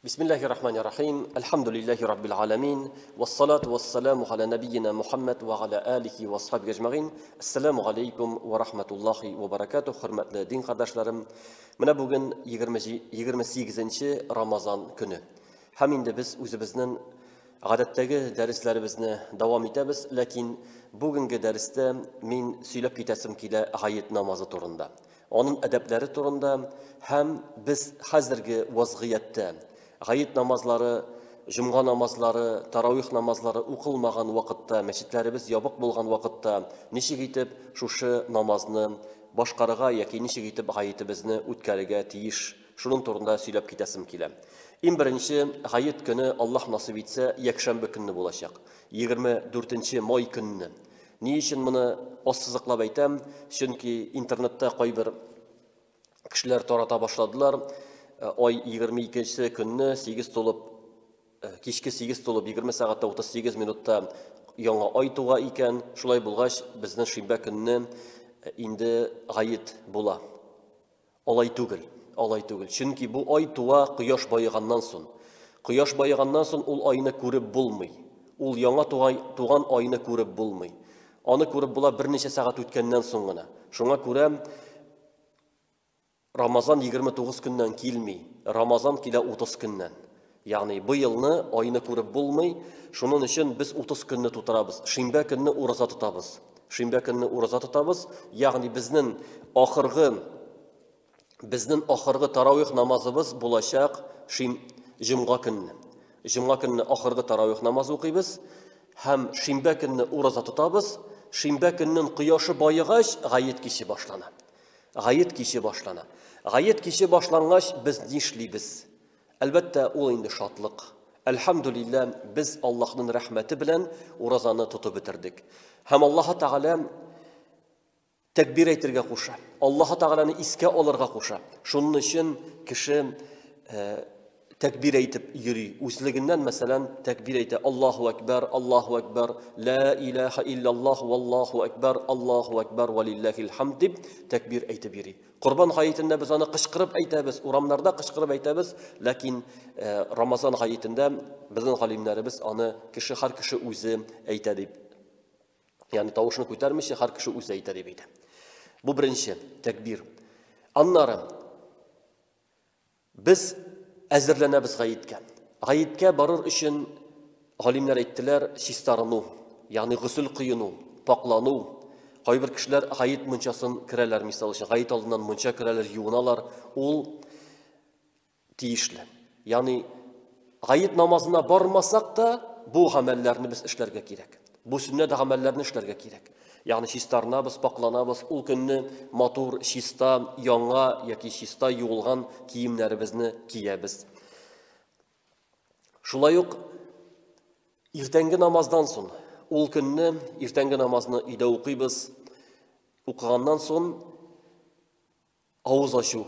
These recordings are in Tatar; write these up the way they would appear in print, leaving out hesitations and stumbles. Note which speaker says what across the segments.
Speaker 1: Bismillahirrahmanirrahim. Elhamdülillahi Rabbil alemin. Vessalatu vesselamu ala nebiyyina Muhammed ve ala alihi ve ashabihi ecma'in. Esselamu aleykum ve rahmetullahi ve berekatuh. Hürmetli din kardeşlerim. Mine bugün 28. Ramazan günü. Hem indi biz özümüzün adetteki derslerimizni devam ederiz. Lakin bugünkü derste min söylep gitesim kile hayit namazı turunda. Onun edepleri turunda hem biz hazırki vaziyette hayit namazları, cuma namazları, taravih namazları okılmagan vakitte, meşitlerimiz yabık bulgan vakitte nişik etip şuşu namazını başkarıga yaki nişik etip hayitimizni ütkerige tiyiş. Şunun turunda söylep gitesim kile. En birinci hayit günü Allah nasip etse yekşembe günü bulacak. 24. May günü. Ni için bunu ossızıqlap aytam? Çünkü internette bir kişiler tarata başladılar. Ay 22. günü 8 tolup, kişki 8 tolup 20 saatte 38 minutta yana ay tuğa iken, şulay bulgaç bizden şimbe günü indi hayit bula. Olay tugul. Çünkü bu ay tuğa kıyaş bayıgandan son. Kıyaş bayıgandan son ol ayını görüp bulmay. Ol yana tuğan ayını görüp bulmay. Onu görüp bula bir neçe saat ötkenden soňuna. Şoňa görä Ramazan 29 günden kilmey. Ramazan kile 30 günden. Yani bu yılını ayını görüp bulmay. Şunun için biz 30 günni tutarabız. Şimbe günni uraza tutabız. Yani bizning ahırgı taravih namazımız bulaşak Cuma günni. Cuma günni ahırgı taravih namazı okuybiz. Hem şimbe günni uraza tutabız. Şimbe günnin kıyaşı bayıgaç gayet kişi başlana. Gayet kişi başlangaç biz nişlibiz. Elbette o indi şatlık. Elhamdülillah biz Allah'ın rahmeti bilen urazanı tutup bitirdik. Hem Allah Teala tekbir eytirge koşa. Allah Teala'nı iske alırga koşa. Şunun için kişi tekbir eytip yürü. Uzliginden mesela tekbir eyte Allahu Ekber, La ilahe illallah, Wallahu Ekber, ve lillahil hamd dip tekbir eytip yürü. Kurban hayitinde biz onu kışkırıp eytemiz, uramlarda kışkırıp eytemiz. Lakin Ramazan hayitinde bizim halimlerimiz onu her kişi özü eyte dip. Yani tavuşunu koytarmış, her kişi özü eyte dip. Bu birinci tekbir. Anlarım. Biz hazırlanabız gayitke. Gayitke barır için halimler ettiler şistarını, yani gusül kıyını, paklanı. Hayır kişiler gayit mınçasın kireler misal için. Gayit aldığından mınça kireler yuğunalar. Ol tiyişli. Yani gayit namazına barmasak da bu amellerini biz işlerge gerek. Bu sünnet amellerini işlerge gerek. Yani şistarnabız, paklanabız, ol günni motor, şista, yanga, yaki şista yuğulgan kiyimlerimizni kiyebiz. Şulay yok, irtengi namazdan son, ol günni irtengi namazını ide okuybiz. Okugandan son, ağız aşu,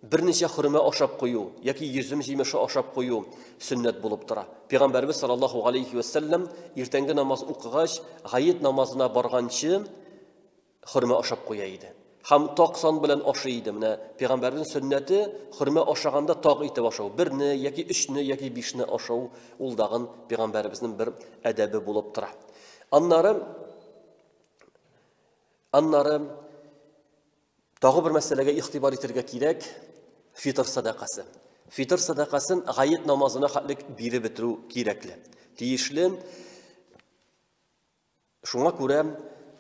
Speaker 1: bir neçe hürme aşap koyu, yaki yüzüm jimeşe aşap koyu sünnet bulup tura. Peygamberimiz sallallahu aleyhi ve sellem irtengi namaz okugaç, gayet namazına bargançı hürme aşap koyaydı. Hem 90 bilen aşıydı. Peygamberin sünneti hürme aşağında taq iti aşağı. Birni, yaki üçni, yaki 5ni aşağı uldağın Peygamberimizin bir edebi bulup tura. Anlarım dağı bir meselege ihtibar etirge kirek, fitr sadakası. Fitr sadakasın gayet namazına hatlik biri bitiru kirekli. Tiyişli, şuna göre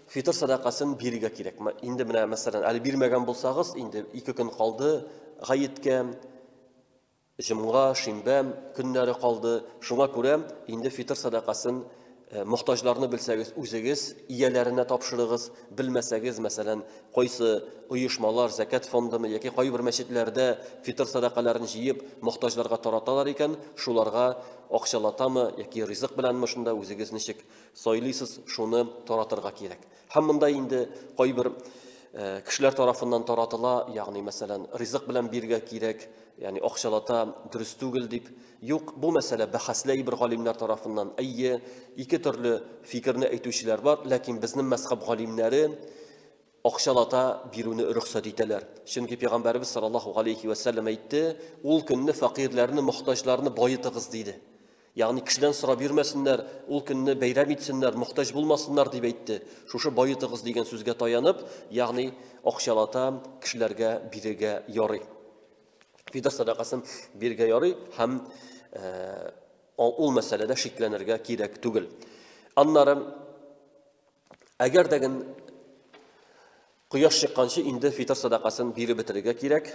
Speaker 1: fitr sadakasın biriga kirek. İndi mesela bir megan bulsağız, indi 2 gün kaldı, gayetke, Cuma, Şimbe günleri kaldı. Şuna göre indi fitr sadakasın muhtaçlarını bilsəgiz, üzəgiz, iyelerine tapşırığız, bilməsəgiz, məsələn, qoysa uyuşmalar, zəkat fondunu, yaki qoy bir meşitlerde fitr sadaqalarını jiyib, muhtaçlarga taratalar iken, şularga akşalatamı, yaki rizq bilenmişinde üzəgiz nişik soyliysız, şunu taratırga kerek. Hammında indi qoy bir kişiler tarafından taratıla, yani mesela rizq bilen birge kerek, yani akşalata dürüst tugil deyip, yok bu mesele bahasleyi bir galimler tarafından iki türlü fikrini eytüşler var, lakin bizim mezhab galimleri акчалата бирүне рөхсәт итәләр. Чөнки Пәйгамбәрбез саллаллаһу алейхи ва саллям әйтте, ул көнне фақирләрне, мохтаҗларны байытыгыз диде. Ягъни кешедән сорап йөрмәсеннәр, ул көнне бәйрәм итсеннәр, мохтаҗ булмасыннар дип әйтте. Шушы байытыгыз дигән сүзгә таянып, ягъни акчалата кешеләргә бирергә ярый. Фитр садакасын бирергә ярый һәм ул мәсьәләдә шикләнергә кирәк түгел. Аннары әгәр дәген кояш чыкканчы инде фитр садакасын биреп бетерергә кирәк.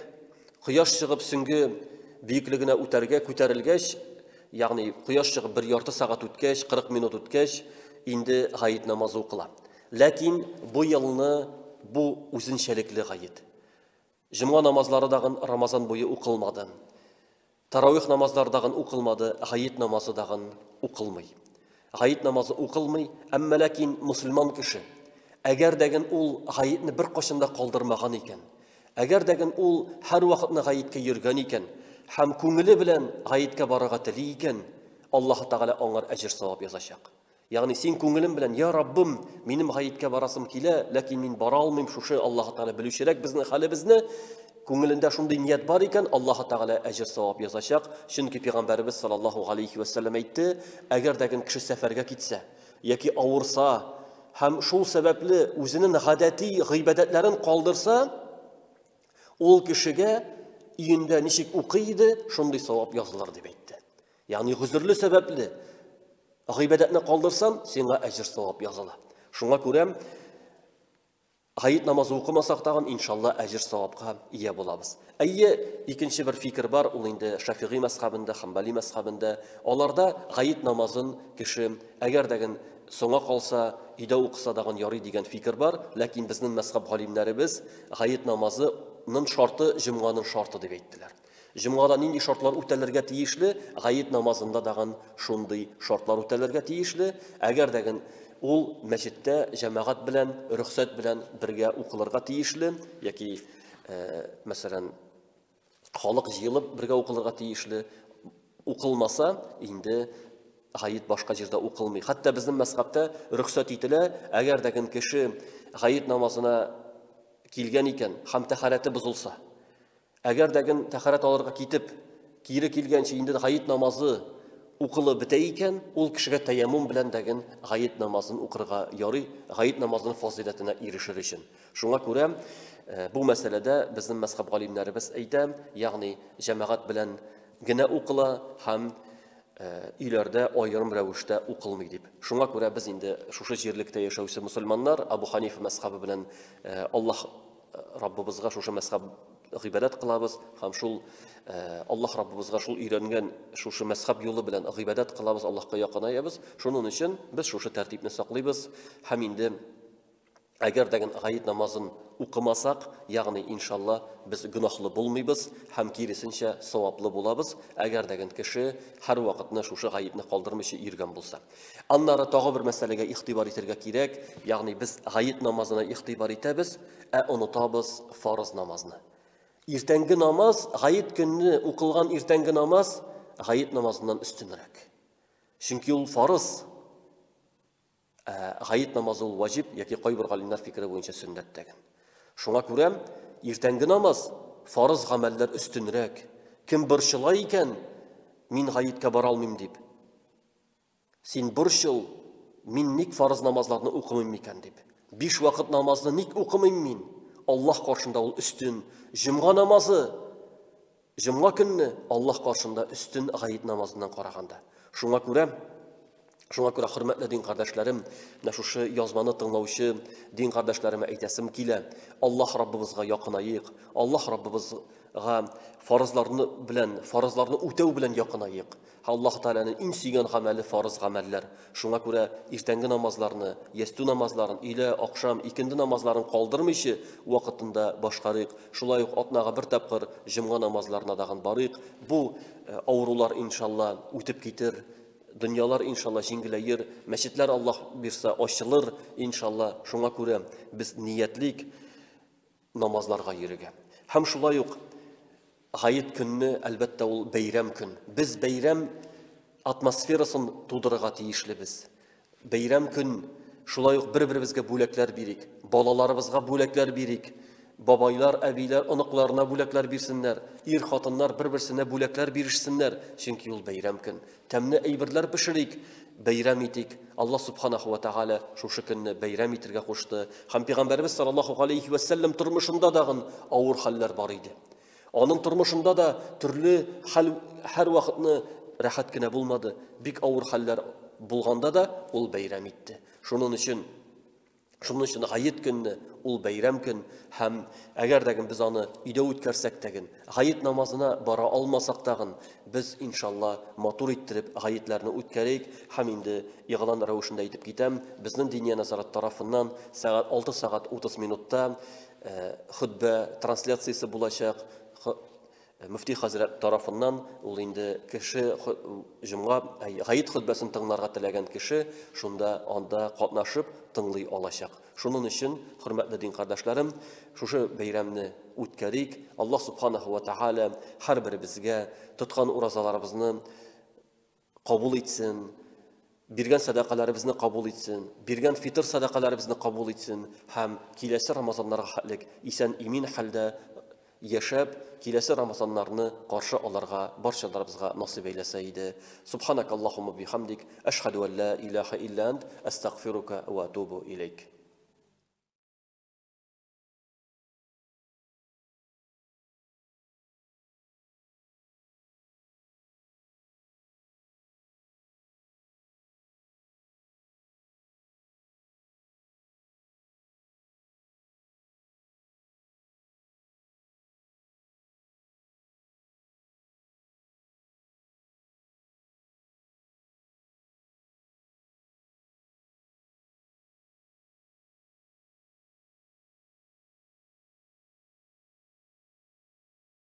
Speaker 1: Кояш чыгып сөңге биеклегенә үтәргә күтәрелгәч, ягъни кояш чыгып 1 ярты сагать үткәч, 40 минут үткәч, инде гаит намазы укыла. Ләкин бу елны бу үзенчәлекле гаит. Җомга намазлары дагын Рамазан буе укылмады. Таравих намазлары дагын укылмады, гаит намазы дагын укылмый. Гаит намазы укылмый, әмма ләкин мусульман кеше әгәр дәген ул гаитне бер кашында калдырмаган икән, әгәр дәген ул һәр вакытны гаиткә йөргән икән, һәм күңеле белән гаиткә барырга тели икән, Аллаһ Тәгалә аңар әҗр савап язачак. Ягъни син күңелем белән, я Раббым, минем гаиткә барасым килә, ләкин мин бара алмыйм, шушы Аллаһ Тәгалә белүчерәк безнең хәлебезне, күңелендә шундый ният бар икән, Аллаһ Тәгалә әҗр савап язачак. Чөнки Пәйгамбәрбез саллаллаһу алейхи ва саллям әйтте, әгәр дәген кеше сәфәргә китсә, яки авырса, һәм шул сәбәпле үзенең гадәти гыйбадәтләрен калдырса, ул кешегә өендә ничек укый иде, шундый савап язылыр дип әйтте. Ягъни гүзерле сәбәпле гыйбадәтне калдырсаң, сиңа әҗр савап языла. Шуңа күрә гаит намазы укымасак тагын иншалла әҗр савапка ия булабыз. Әйе, икенче бер фикер бар, ул инде Шафигый мазхабында, Ханбали мазхабында. Аларда гаит намазын кеше әгәр дәген соңга калса, өйдә укыса дагын ярый дигән фикер бар, ләкин безнең мазхаб галимнәребез гаит намазының шарты җомганың шарты дип әйттеләр. Җомгада нинди шартлар үтәлергә тиешле, гаит намазында дагын шундый шартлар үтәлергә тиешле. Әгәр дәген ул мәчеттә җәмәгать белән, рөхсәт белән бергә укылырга тиешле, яки мәсәлән халык җыелып бергә укылырга тиешле, укылмаса, инде гаит башка җирдә укылмый. Хәтта безнең мазхабта рөхсәт ителә, әгәр дәген кеше гаит намазына килгән икән, һәм тәһарәте бозылса, әгәр дәген тәһарәт алырга китеп, кире килгәнче инде гаит намазы укылып бетә икән, ул кешегә таяммум белән дәген гаит намазын укырга ярый, гаит намазының фазилатына ирешер өчен. Шуңа күрә бу мәсьәләдә безнең мазхаб галимнәребез әйтә, ягъни җәмәгать белән генә укыла һәм өйләрдә аерым рәвештә укылмый дип. Шуңа күрә без инде шушы җирлектә яшәүче мусульманнар Абу Ханифа мазхабы белән Аллаһ Раббыбызга шушы мазхаб гыйбадат кылабыз һәм шул Аллаһ Раббыбызга шул өйрәнгән шушы мазхаб юлы белән гыйбадат кылабыз, Аллаһка якынаябыз. Шуның өчен без шушы тәртипне саклыйбыз һәм инде әгәр дәген гаит намазын укымасак, ягъни иншалла без гөнаһлы булмыйбыз һәм киресенчә саваплы булабыз, әгәр дәген кеше һәр вакытны шушы гаитне калдырмыйча йөргән булса. Аннары тагы бер мәсьәләгә игътибар итәргә кирәк, ягъни без гаит намазына игътибар итәбез, онытабыз фарыз намазны. Иртәнге намаз, гаит көнне укылган иртәнге намаз гаит намазыннан өстенрәк. Чөнки ул фарыз. Гаит намазы ул ваҗиб, яки кайбер галимнәр фикере буенча сөннәт дигән. Шуңа күрә иртәнге намаз фарыз гамәлләр өстенрәк. Кем борчыла икән, мин гаиткә бара алмыйм дип. Син борчыл, мин ник фарыз намазларны укымыйм микән дип. 5 вакыт намазны ник укымыйм мин? Аллаһ каршында ул өстен. Җомга намазы, җомга көнне Аллаһ каршында өстен гаит намазыннан караганда. Шуңа күрә, хөрмәтле дин кардәшләрем, менә шушы язманы тыңлаучы дин кардәшләремә әйтәсем килә. Аллаһ Раббыбызга якынайык. Аллаһ Раббыбызга фарызларны үтәү белән якынайык. Аллаһ Тәгаләнең иң сөйгән гамәле фарыз гамәлләр. Шуңа күрә иртәнге намазларны, ястү намазларын, илә акшам икенде намазларын калдырмыйча вакытында башкарыйк. Шулай ук атнага бер тапкыр җомга намазларына дагын барыйк. Бу авырулар иншалла үтеп китер. Дөньялар иншалла җиңеләер, мәчетләр Аллаһ бирсә ачылыр иншалла. Шуңа күрә без ниятлик намазларга йөрергә. Һәм шулай ук гаит көнне әлбәттә ул бәйрәм көн. Без бәйрәм атмосферасын тудырырга тиешлебез. Бәйрәм көн Шулай ук бер-беребезгә бүләкләр бирик, балаларыбызга бүләкләр бирик. Бабайлар, әбиләр, оныкларына бүләкләр бирсеннәр, ир-хатыннар бер-берсенә бүләкләр биришсеннәр, чөнки ул бәйрәм көн. Тәмле әйберләр пешерик, бәйрәм итик. Аллаһ субханаху ва тааля шушы көнне бәйрәм итәргә кушты. Һәм Пәйгамбәрбез саллаллаһу алейхи ва саллям тормышында дагы авыр хәлләр бар иде. Аның тормышында да төрле хәл һәр вакытны рәхәт кенә булмады. Бик авыр хәлләр булганда да ул бәйрәм итте. Шуның өчен гает көнне, ул бәйрәм көн, һәм әгәр дә без аны өйдә үткәрсәк тәген, гает намазына бара алмасак тагын, без иншалла матур иттереп гаетләрне үткәрик, һәм инде игълан рәвешендә әйтеп китәм, безнең Диния Назарат тарафыннан сәгать 6 сәгать 30 минутта хутбә трансляциясе булачак. Мөфти хәзрәт тарафыннан ул инде кеше җомга гаит хутбәсен тыңларга теләгән кеше шунда анда катнашып тыңлый алачак. Шуның өчен, хөрмәтле дин кардәшләрем, шушы бәйрәмне үткәрик. Аллаһ субханаху ва тааля һәрберебезгә тоткан уразаларыбызны кабул итсен, биргән садакаларыбызны кабул итсен, биргән фитр садакаларыбызны кабул итсен, һәм киләсе рамазаннарга хәтлек исән имин хәлдә яшәп, киләсе рамазаннарны каршы аларга барчаларыбызга насыйп әйләсә иде. Субханакаллаһумма бихамдик, ашһаду ан ла илаха илля ант, астагфирука ва атубу илейк.